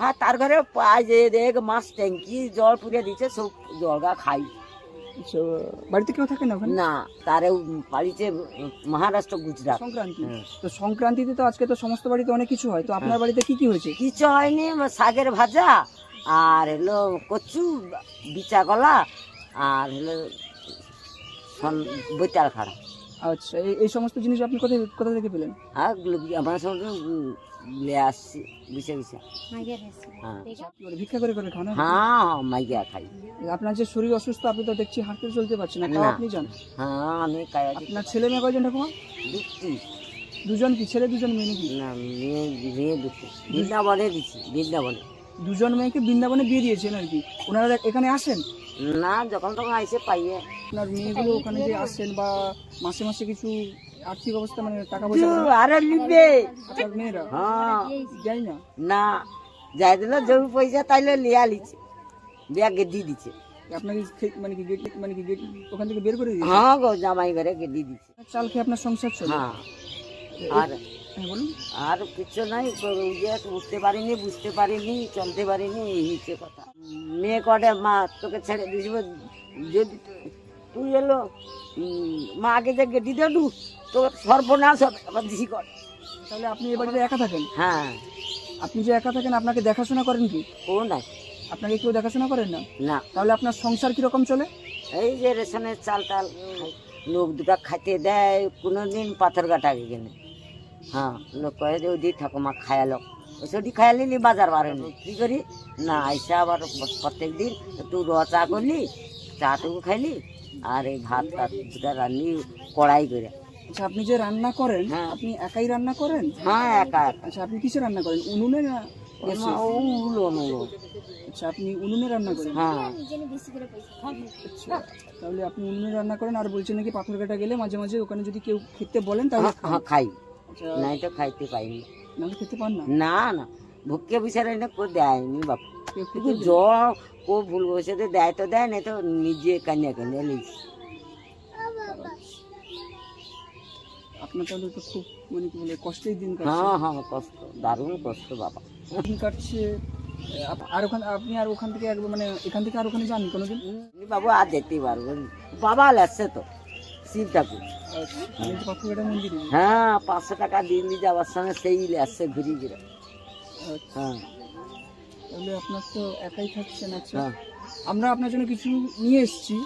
হ্যাঁ তার ঘরে আজ এক মাস ট্যাঙ্কি জল পুড়ে দিচ্ছে, সব জলগা খাই। আচ্ছা, বাড়িতে কেউ থাকে না ওখানে? না তারে বাড়িতে মহারাষ্ট্র গুজরাট। সংক্রান্তি হ্যাঁ। তো সংক্রান্তিতে তো আজকে তো সমস্ত বাড়িতে অনেক কিছু হয়, তো আপনার বাড়িতে কি কি হয়েছে? কিছু হয়নি, শাকের ভাজা আর হলো কচু বিচা কলা আর হলো বৈতাল খাড়া। আচ্ছা, এই সমস্ত জিনিস আপনি কোথা থেকে পেলেন? আর আমার সঙ্গে আসছি বিছে বিছে। হ্যাঁ কি বলে, ভিক্ষা করে করে খান? হ্যাঁ মাইয়া খাই। আপনার যে শরীর অসুস্থ, আপনি তো দেখছি হাঁটতে চলতে পারছেন না, তাও না। আপনি যান? হ্যাঁ আমি কায়া আপনার ছেলে মেয়ে কয়জন ঠাকুমা? দুটি। দুজন? কি ছেলে দুজন, মেয়ে নাকি? না মেয়ে দুটি, বৃন্দাবনে দিচ্ছি, বৃন্দাবনে। দুজন মেয়েকে বৃন্দাবনে বিয়ে দিয়েছেন আর কি? ওনারা এখানে আসেন না, যখন তখন আইসে পাইয়ে। আপনার মেয়েগুলো ওখানে যে আসেন বা মাসে মাসে কিছু আর্থিক অবস্থা মানে টাকা পয়সা আরে নিবে। আপনার মেয়েরা হ্যাঁ যাই না? না যাই দিল জমি পয়সা তাইলে লিয়া লিছে, বিয়া গেদি দিচ্ছে। আপনাকে মানে কি গেট ওখান থেকে বের করে দিয়েছে? হ্যাঁ গো, জামাই ঘরে গেদি দিচ্ছে। চাল খেয়ে আপনার সংসার চলে? হ্যাঁ। আর হ্যাঁ বলুন। আর কিছু নাই, উঠতে পারিনি, বুঝতে পারিনি, চলতে পারিনি, এই হচ্ছে কথা। মেয়ে কটে মা তোকে ছেড়ে দিয়েছিল, যদি তুই এলো মা আগে যে গেটি দেবু তোর সর্বনাশ হবে, আবার দিছি কর। তাহলে আপনি এ বাড়িতে একা থাকেন? হ্যাঁ। আপনি যে একা থাকেন, আপনাকে দেখাশোনা করেন কি? ও নাই। আপনাকে কেউ দেখাশোনা করেন না? না। তাহলে আপনার সংসার কিরকম চলে? এই যে রেশনের চাল টাল খাই, লোক দুটা খাইতে দেয়, কোনোদিন পাথর কাটা গেলে। হ্যাঁ লোক কয়ে যে ওইটি ঠাকুমা খায়ালো, ওইটি খায়ালি বাজার বাড়েনি, কি করি না আইসা আবার প্রত্যেক দিন একটু র চা করলি, চাটুকু খাইলি, আর এই ভাত টাত দুটা রান্নি কড়াই করে। আচ্ছা, আপনি যে রান্না করেন, হ্যাঁ। আপনি একাই রান্না করেন? হ্যাঁ একা একা। আচ্ছা, আপনি কিসে রান্না করেন, উনুনে না গ্যাসে? উলো। আচ্ছা, আপনি উনুনে রান্না করেন? হ্যাঁ। আচ্ছা, তাহলে আপনি উনুনে রান্না করেন, আর বলছেন নাকি পাথরঘাটা গেলে মাঝে মাঝে ওখানে যদি কেউ খেতে বলেন তাহলে খান? হ্যাঁ খাই, আচ্ছা, নাই তো খাইতে পাইনি। নাহলে খেতে পান না? না না, ভুকে বিচারে না কেউ দেয়নি বাপু। কেউ শুধু খেতে জল ও ভুল বসে দেয় তো দেয়, না তো নিজে কানিয়া কানিয়া লিস। আপনার তাহলে তো খুব মানে কি বলে কষ্টেই দিন কাটছে। হ্যাঁ হ্যাঁ কষ্ট, দারুণ কষ্ট বাবা। দিন কাটছে। আর ওখানে আপনি আর ওখান থেকে একবার মানে এখান থেকে আর ওখানে যান কোনোদিন? বাবু আর যেতে পারবো না। বাবা লাগছে তো শিব ঠাকুর। পাথরঘাটা মন্দিরে? হ্যাঁ 500 টাকা দিন দিয়ে যাওয়ার সঙ্গে সেই আসছে ঘুরি ঘুরে। হ্যাঁ। তাহলে আপনার তো একাই থাকছেন। আচ্ছা, হ্যাঁ। আমরা আপনার জন্য কিছু নিয়ে এসেছি।